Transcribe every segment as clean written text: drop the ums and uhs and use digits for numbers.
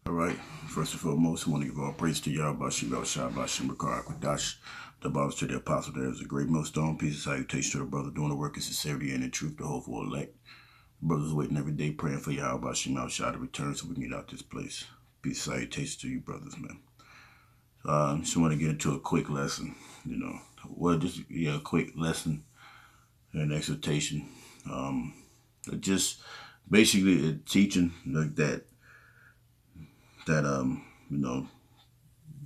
All right. First and foremost, I want to give all praise to Yahweh Shemel Shabbat Shemrakar Kwadash. The Bible to the apostle, there is a great millstone. Peace and salutation to the brother doing the work in sincerity and in truth, the hopeful elect. Brothers waiting every day praying for Yahweh Shemel Shah to return so we can get out this place. Peace and salutation to you, brothers, man. Just want to get into a quick lesson, a quick lesson and exhortation. Just basically teaching like that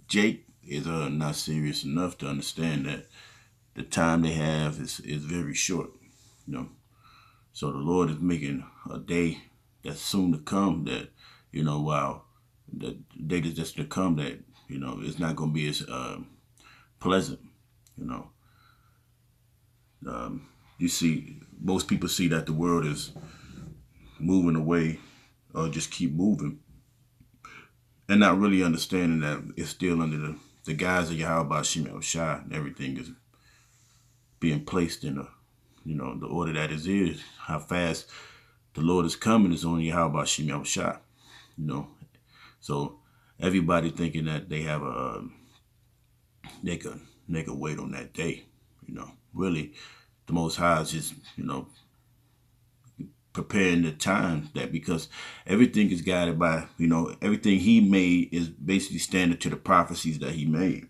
Jake is not serious enough to understand that the time they have is very short. You know, so the Lord is making a day that's soon to come that while the day that's just to come that it's not going to be as pleasant. You know, you see, most people see that the world is moving away or just keep moving and not really understanding that it's still under the guise of Yahweh Shemel Shah and everything is being placed in the order that it is. How fast the Lord is coming is only Yahweh Shemel Shah. So everybody thinking that they have they could wait on that day. Really, the Most High is just preparing the time that because everything is guided by everything He made is basically standing to the prophecies that He made.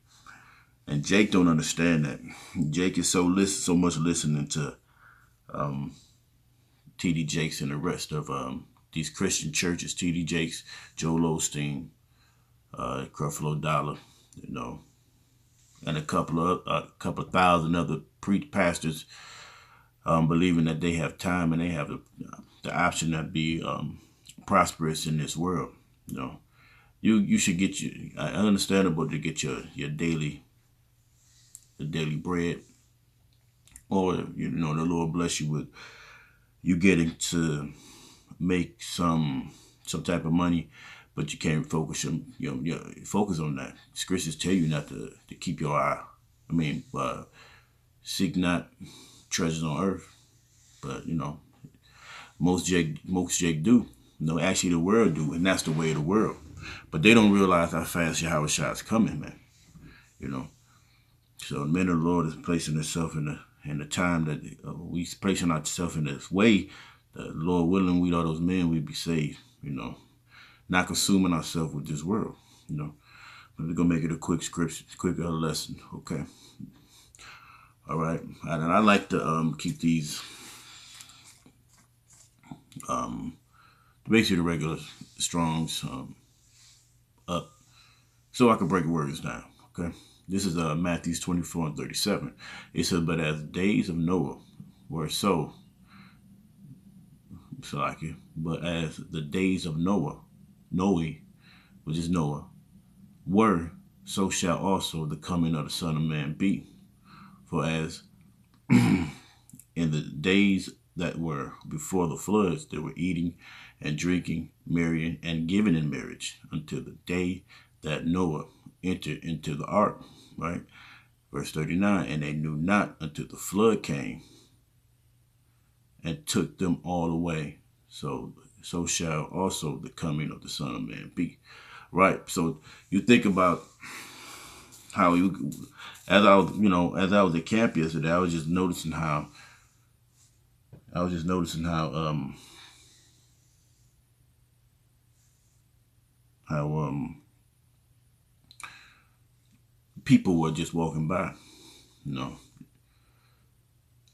And Jake don't understand that. Jake is so much listening to T.D. Jakes and the rest of these Christian churches, T.D. Jakes, Joel Osteen, Creflo Dollar, and a couple thousand other pastors believing that they have time and they have the option to be prosperous in this world. You should get understandable to get your daily bread, or the Lord bless you with you getting to make some type of money, but you can't focus focus on that. Scriptures tell you not to keep your eye. Seek not treasures on earth, but most Jake do. Actually the world do, and that's the way of the world. But they don't realize how fast Yahweh Shah is coming, man. So the men of the Lord is placing themselves in the time that we placing ourselves in this way. The Lord willing, we all those men, we'd be saved. Not consuming ourselves with this world. But we're gonna make it a quick scripture, quick lesson, okay? All right, and I like to keep these basically the regular Strongs up so I can break words down, okay? This is Matthew 24:37. It says, but as the days of Noah were but as the days of Noah, which is Noah, were, so shall also the coming of the Son of Man be. For as in the days that were before the floods, they were eating and drinking, marrying and giving in marriage until the day that Noah entered into the ark, right? Verse 39, and they knew not until the flood came and took them all away. So shall also the coming of the Son of Man be. Right. So you think about how as I was at camp yesterday, I was just noticing how people were just walking by.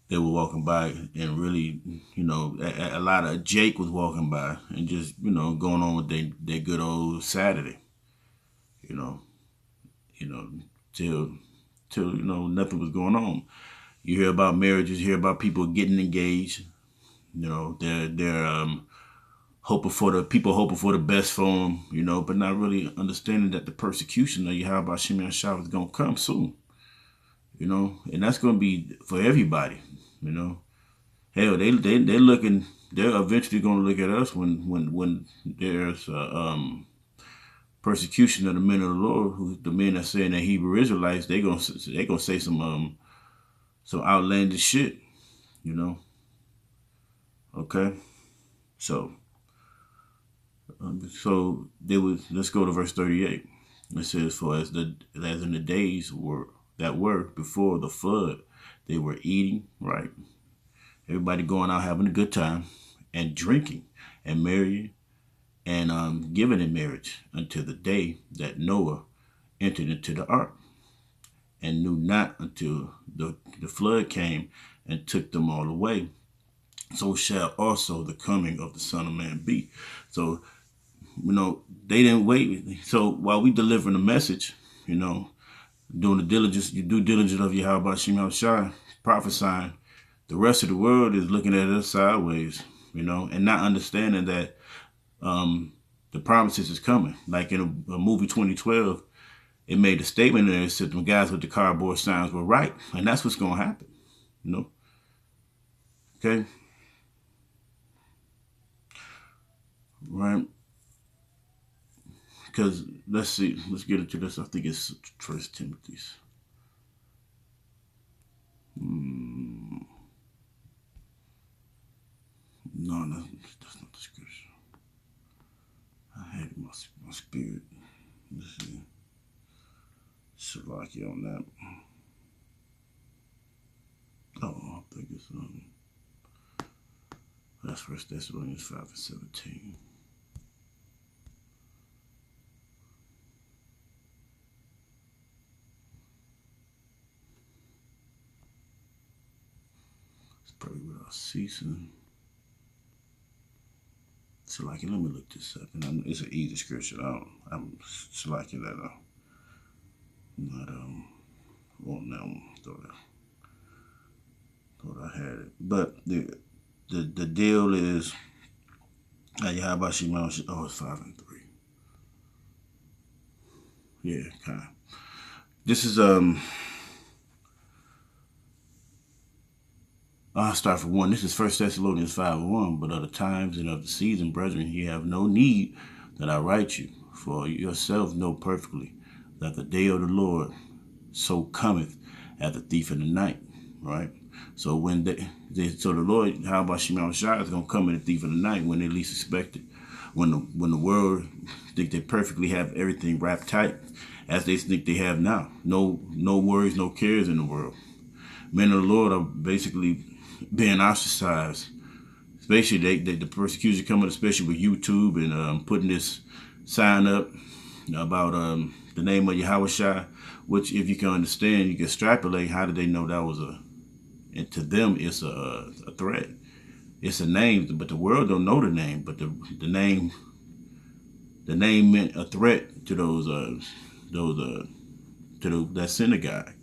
They were walking by and really, a lot of Jake was walking by and just, going on with their good old Saturday, you know, you know, till nothing was going on. You hear about marriages, you hear about people getting engaged. They're hoping for the best for them, but not really understanding that the persecution of Yahweh Shimon Shah is gonna come soon. And that's gonna be for everybody. Hell, they're looking. They're eventually gonna look at us when there's persecution of the men of the Lord, who the men that saying that Hebrew Israelites. They gonna say some outlandish shit. Okay, so So they would. Let's go to verse 38. It says, "For as in the days were before the flood, they were eating, right? Everybody going out having a good time, and drinking, and marrying, and giving in marriage until the day that Noah entered into the ark, and knew not until the flood came and took them all away. So shall also the coming of the Son of Man be." So, they didn't wait. So while we delivering the message, doing the diligence, you due diligence of Yahweh Shem Shai, prophesying, the rest of the world is looking at us sideways, and not understanding that the promises is coming. Like in a movie 2012, it made a statement there that said the guys with the cardboard signs were right, and that's what's going to happen, Okay? Right? Because let's get into this. I think it's First Timothy's. No, that's not the scripture. I had it in my spirit. Let's see. Shalaki on that. Oh, I think it's that's First Thessalonians 5:17. It's probably without ceasing. Shalaki, let me look this up. And it's an easy scripture. I'm Shalaki that not on that one. Thought I had it, but the deal is, how about she? Oh, it's 5 and 3. Yeah, kind of. This is I'll start from 1. This is First Thessalonians 5:1. "But of the times and of the season, brethren, ye have no need that I write you, for yourselves know perfectly that the day of the Lord so cometh as a thief in the night." Right. So when the Lord, how about Shema Shai, is gonna come in a thief in the night when they least expect it. When the world think they perfectly have everything wrapped tight, as they think they have now. No worries, no cares in the world. Men of the Lord are basically being ostracized. Especially the persecution coming, especially with YouTube and putting this sign up about the name of Yahweh Shai, which, if you can understand, you can extrapolate. How did they know that was and to them it's a threat. It's a name, but the world don't know the name. But the name meant a threat to that synagogue.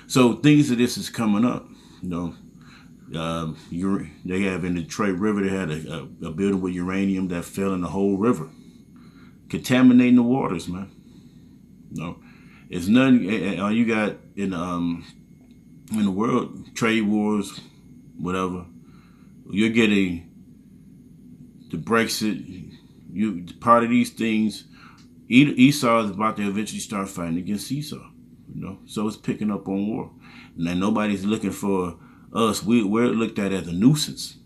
So things of this is coming up. They have in the Detroit River, they had a building with uranium that fell in the whole river, contaminating the waters, man. It's nothing. All you got in the world, trade wars, whatever. You're getting the Brexit. Part of these things. Esau is about to eventually start fighting against Esau. So it's picking up on war, and then nobody's looking for us. We're looked at as a nuisance.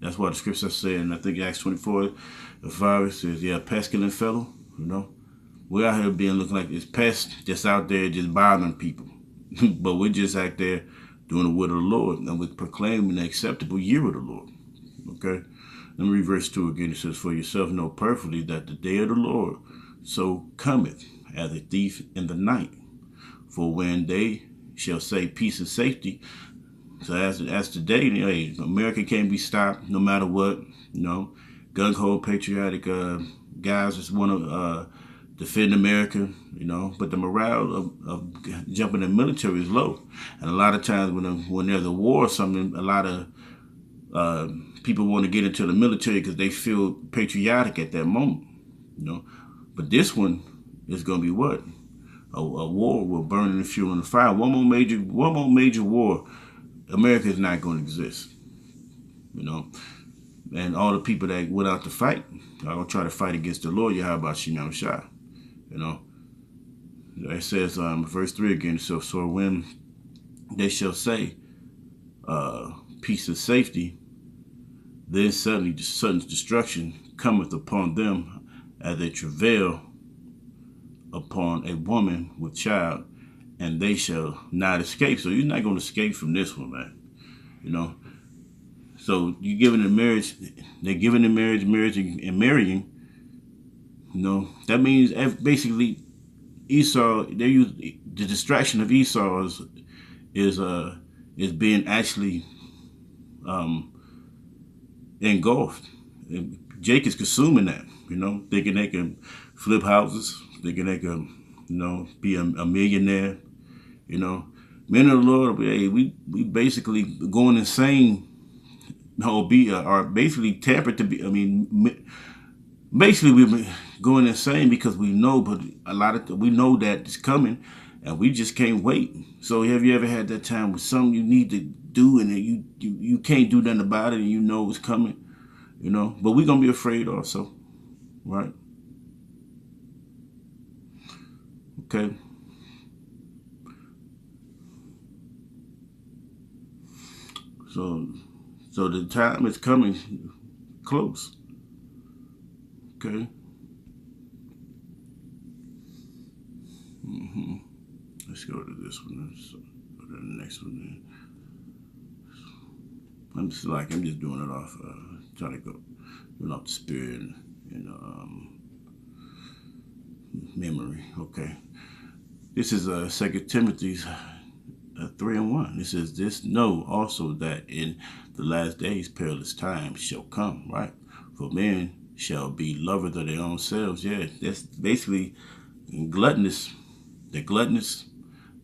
That's what the scripture says. And I think Acts 24:5 says, "Yeah, pestilent fellow." We're out here looking like this pest just out there just bothering people. But we're just out there doing the will of the Lord, and we're proclaiming the acceptable year of the Lord. Okay? Let me read verse 2 again. It says, "For yourself know perfectly that the day of the Lord so cometh as a thief in the night. For when they shall say peace and safety," so as today, America can't be stopped no matter what. Gung-ho, patriotic guys just want to defend America, but the morale of jumping in the military is low. And a lot of times when there's a war or something, a lot of people want to get into the military because they feel patriotic at that moment. But this one is going to be what? A war will burn in the fuel and the fire. One more major war, America is not going to exist. And all the people that went out to fight are going to try to fight against the Lord, Yahweh Shem Shai. It says, verse 3 again, so when they shall say peace and safety, then sudden destruction cometh upon them as a travail upon a woman with child, and they shall not escape. So you're not going to escape from this one, man. You know. So you giving the marriage, they're giving the marriage, and marrying. You know, that means basically Esau. They use the distraction of Esau is being actually engulfed. And Jake is consuming that. You know, thinking they can flip houses, thinking they can, be a millionaire. You know, men of the Lord, hey, we basically going insane. Are basically tampered to be. I mean, basically we've been going insane because we know, but we know that it's coming, and we just can't wait. So have you ever had that time with something you need to do and you can't do nothing about it, and you know it's coming, But we're gonna be afraid also, right? Okay. So the time is coming close. Okay. Let's go to this one. Let's go to the next one. Then. I'm just doing it off, trying to go doing off the spirit and memory. Okay. This is 2 Timothy 3:1. It says, "This know also that in the last days perilous times shall come." Right? For men shall be lovers of their own selves. Yeah, that's basically gluttonous. They're gluttonous.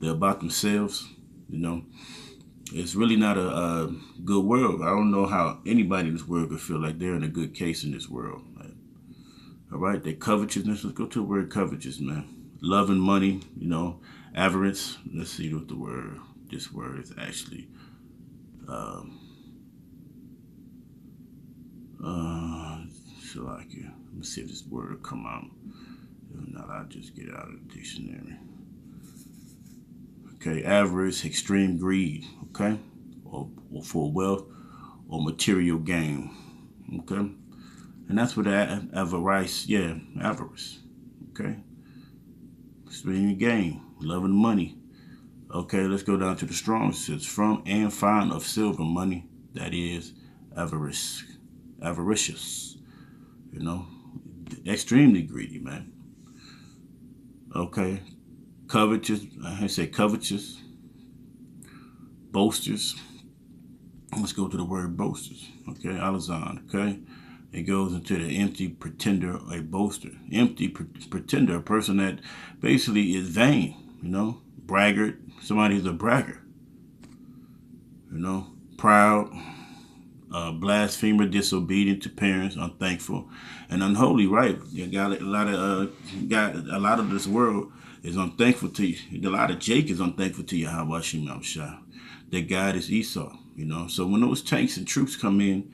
They're about themselves. It's really not a good world. I don't know how anybody in this world could feel like they're in a good case in this world. Right? All right, they covetousness. Let's go to the word covetous, man. Love and money, avarice. Let's see what this word is actually. Let me see if this word will come out. If not, I'll just get out of the dictionary. Okay, avarice, extreme greed, okay? Or for wealth or material gain, okay? And that's what avarice, avarice, okay? Extreme gain, loving money. Okay, let's go down to the Strong's. It says, "From and fond of silver money, that is avaricious, extremely greedy, man." Okay, covetous, covetous, boasters. Let's go to the word boasters. Okay, Alazan. Okay, it goes into the empty pretender, a boaster. Empty pretender, a person that basically is vain, braggart. Somebody who's a bragger, proud, blasphemer, disobedient to parents, unthankful, and unholy. Right? You got a lot of this world is unthankful to you. A lot of Jake is unthankful to you. How about Shimon? Their God is Esau. So when those tanks and troops come in,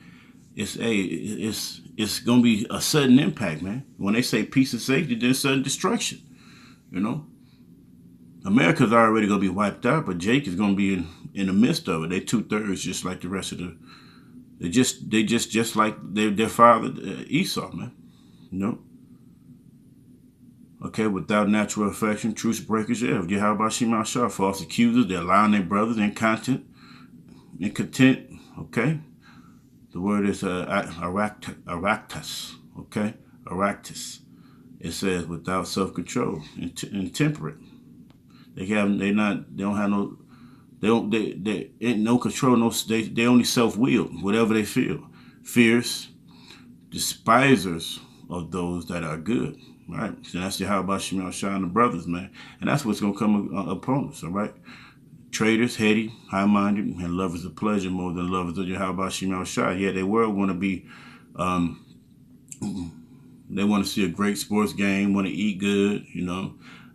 it's gonna be a sudden impact, man. When they say peace and safety, then sudden destruction. America's already gonna be wiped out, but Jake is gonna be in the midst of it. They 2/3 just like the rest of the. They just like their father Esau, man. Okay, without natural affection, truce breakers. Yeah, how about Shimon Shah? False accusers. They're lying their brothers, incontent. Okay, the word is aractus. Okay, aractus. It says without self-control, intemperate. They ain't no control. They only self-willed. Whatever they feel, fierce, despisers of those that are good. Right. So that's how about Shimon Shah and the brothers, man. And that's what's gonna come upon us. All right. Traitors, heady, high-minded, and lovers of pleasure more than lovers of how about Shimon Shah. Yeah, they were want to be. They want to see a great sports game. Want to eat good.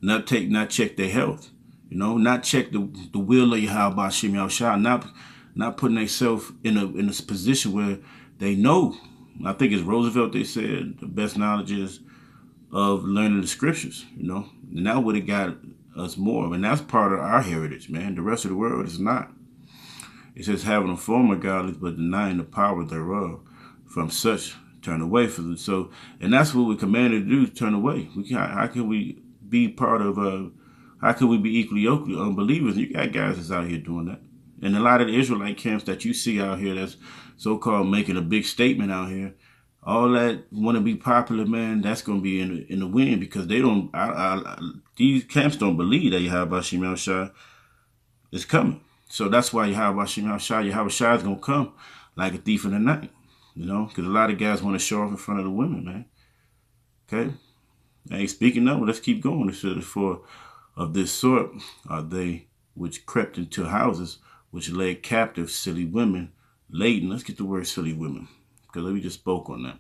Not check their health. Not check the will of Yahweh Shimon Shah. Not putting themselves in a position where they know. I think it's Roosevelt. They said the best knowledge is of learning the scriptures. And that would have got us more. And that's part of our heritage, man. The rest of the world is not. It says having a form of godliness but denying the power thereof. From such turn away from it. So, and that's what we're commanded to do, turn away. How can we be part of, how can we be equally yoked with unbelievers? You got guys that's out here doing that. And a lot of the Israelite camps that you see out here that's so-called making a big statement out here, all that want to be popular, man, that's going to be in the wind, because they don't, these camps don't believe that Yahweh Shem Yahushua is coming. So that's why Yahweh Shem Yahushua is going to come like a thief in the night, you know, because a lot of guys want to show off in front of the women, man. Okay? Hey, speaking of, let's keep going. It says, for of this sort are they which crept into houses, which led captive silly women laden. Let's get the word silly women, because we just spoke on that.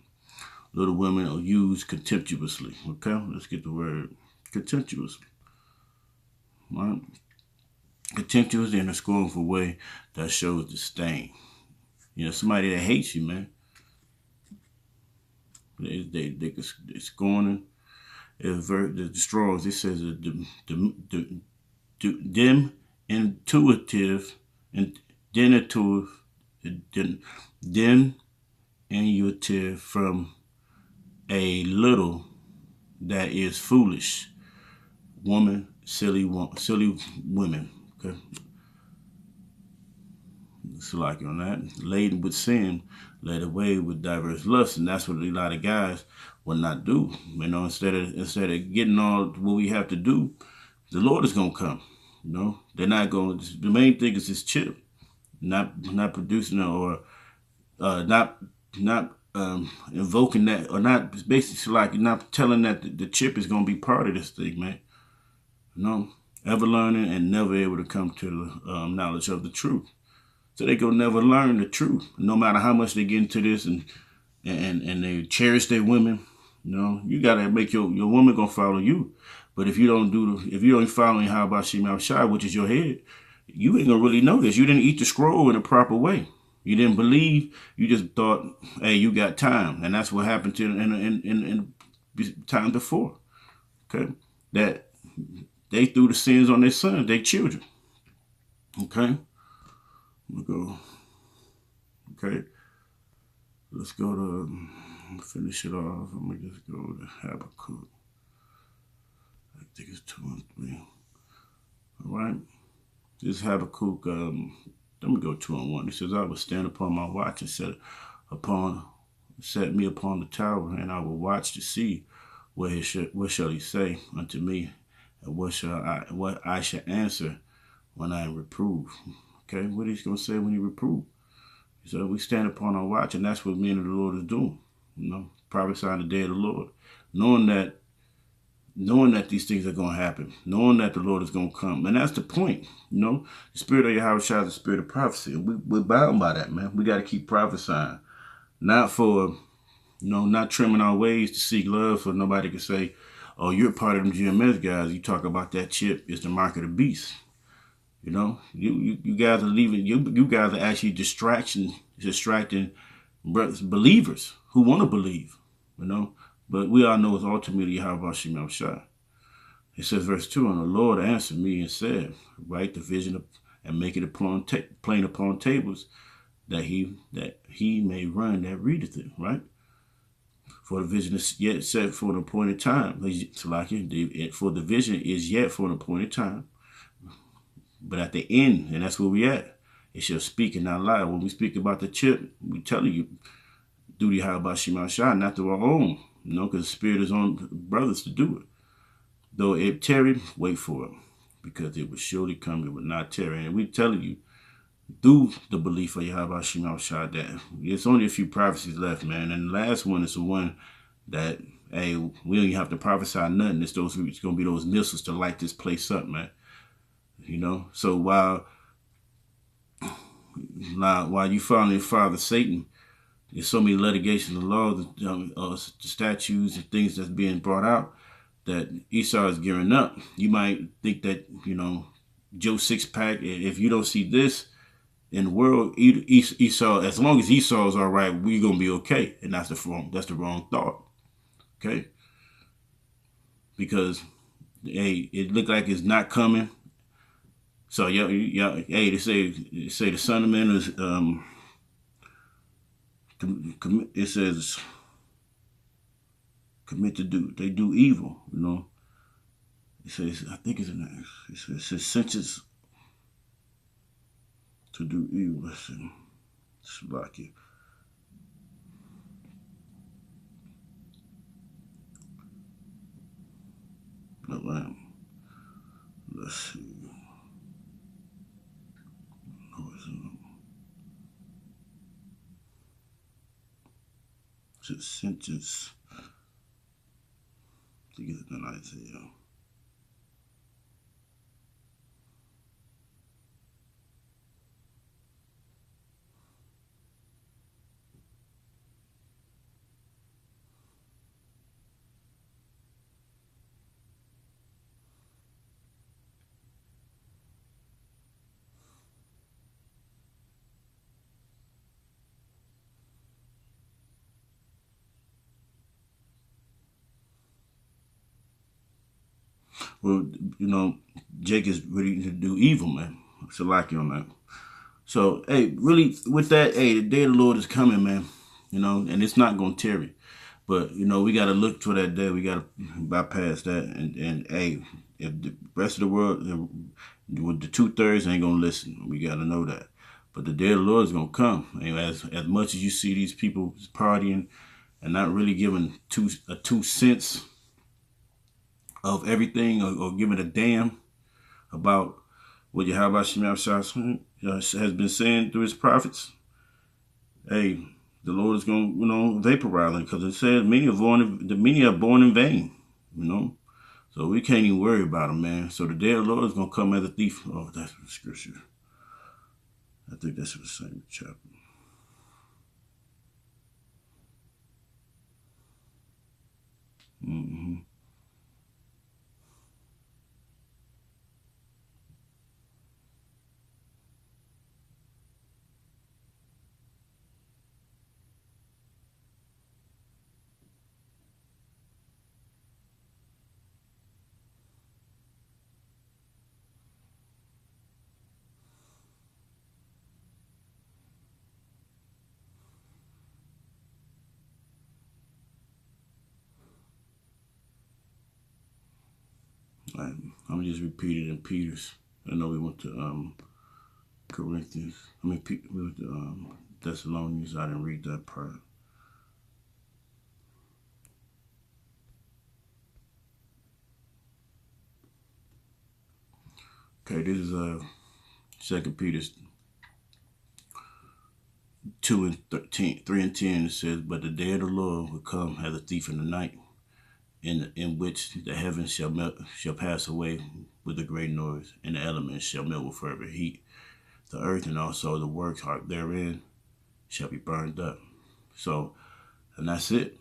Little women are used contemptuously. Okay, let's get the word contemptuously. All right? Contemptuous in a scornful way that shows disdain. You know, somebody that hates you, man. They scorning. The Strong's, it says dim, intuitive, from a little that is foolish. Woman, silly women. Okay. It's like on that. Laden with sin, led away with diverse lusts. And that's what a lot of guys will not do. You know, instead of getting all what we have to do, the Lord is gonna come. You know, they're not going. The main thing is this chip, not producing it, or not invoking that, or not basically like not telling that the chip is gonna be part of this thing, man. You know, ever learning and never able to come to the knowledge of the truth. So they go never learn the truth, no matter how much they get into this and they cherish their women. You know, you gotta make your woman gonna follow you. But if you don't follow Yahweh Shem Yahushua, which is your head, you ain't gonna really know this. You didn't eat the scroll in a proper way. You didn't believe. You just thought, hey, you got time, and that's what happened to in time before. Okay, that they threw the sins on their sons, their children. Okay. We'll go. Okay. Let's go to finish it off. I'm gonna just go to Habakkuk. I think it's 2 and 3. All right. This Habakkuk. Let me go 2 and 1. It says, "I will stand upon my watch and set me upon the tower, and I will watch to see what shall he say unto me, and what I shall answer when I am reproved." Okay, what he's going to say when he reproved. So we stand upon our watch, and that's what me and the Lord is doing. You know, prophesying the day of the Lord. Knowing that these things are going to happen. Knowing that the Lord is going to come. And that's the point. You know, the spirit of Yahweh is the spirit of prophecy. And we're bound by that, man. We got to keep prophesying. Not for, not trimming our ways to seek love, for nobody can say, oh, you're part of them GMS guys. You talk about that chip is the mark of the beast. You know, you guys are leaving. You guys are actually distracting believers who want to believe. You know, but we all know it's ultimately Yahweh Shem Yahushua. It says, verse 2, "And the Lord answered me and said, write the vision and make it plain upon tables, that he may run that readeth it." Right. For the vision is yet set for an appointed time. For the vision is yet for an appointed time. But at the end, and that's where we at, it shall speak and not lie. When we speak about the chip, we telling you, do the Yahweh Shem Yahushua, not to our own, because the Spirit is on brothers to do it. Though it tarry, wait for it, because it will surely come, it will not tarry. And we telling you, through the belief of Yahweh Shem Yahushua, that there's only a few prophecies left, man. And the last one is the one that, hey, we don't even have to prophesy nothing. It's going to be those missiles to light this place up, man. You know, so while you following Father Satan, there's so many litigations of laws, the statutes and things that's being brought out that Esau is gearing up. You might think that, Joe Sixpack, if you don't see this in the world, Esau, as long as Esau is all right, we're gonna be okay, and that's the wrong thought. Okay, because hey, it looked like it's not coming. So yeah, hey, they say the Son of Man is it says they do evil, you know. It says, I think it's in there. It says sentence to do evil. Listen, block it. Let's see. It's a sentence to get it in Isaiah. Well, you know, Jake is ready to do evil, man. It's a like on that. So, hey, really, with that, hey, the day of the Lord is coming, man. You know, and it's not going to tarry. But, you know, we got to look for that day. We got to bypass that. And hey, if the rest of the world, with the 2/3 ain't going to listen. We got to know that. But the day of the Lord is going to come. And as much as you see these people partying and not really giving two cents of everything or giving a damn about what Yahweh Shemel has been saying through his prophets, hey, the Lord is going to, you know, vaporize them, because it says many are born in vain, you know. So we can't even worry about them, man. So the day of the Lord is going to come as a thief. Oh, that's the scripture. I think that's the same chapter. Mm-hmm. I'm just repeating in Peter's. I know we went to Corinthians. We went to Thessalonians. I didn't read that part. Okay, this is 2 Peter 2:3 and 10. It says, "But the day of the Lord will come as a thief in the night, in which the heavens shall pass away with a great noise, and the elements shall melt with fervent heat. The earth and also the works therein shall be burned up." So, and that's it.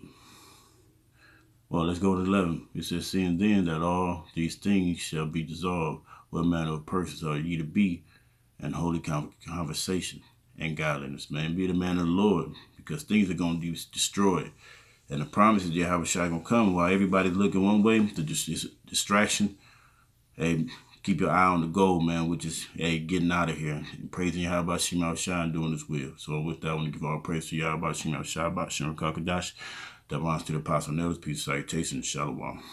Well, let's go to 11. It says, "Seeing then that all these things shall be dissolved, what manner of persons are ye to be in holy conversation and godliness?" Man, be the man of the Lord, because things are going to be destroyed. And the promise is Yahweh Shai going to come while everybody's looking one way, the distraction. Hey, keep your eye on the goal, man, which is, hey, getting out of here and praising Yahweh Shai Shai and doing his will. So with that, I want to give all praise to Yahweh Shai Shai, Shem Kakadash, that belongs to the apostle and elders. Peace, salutation, and shalom.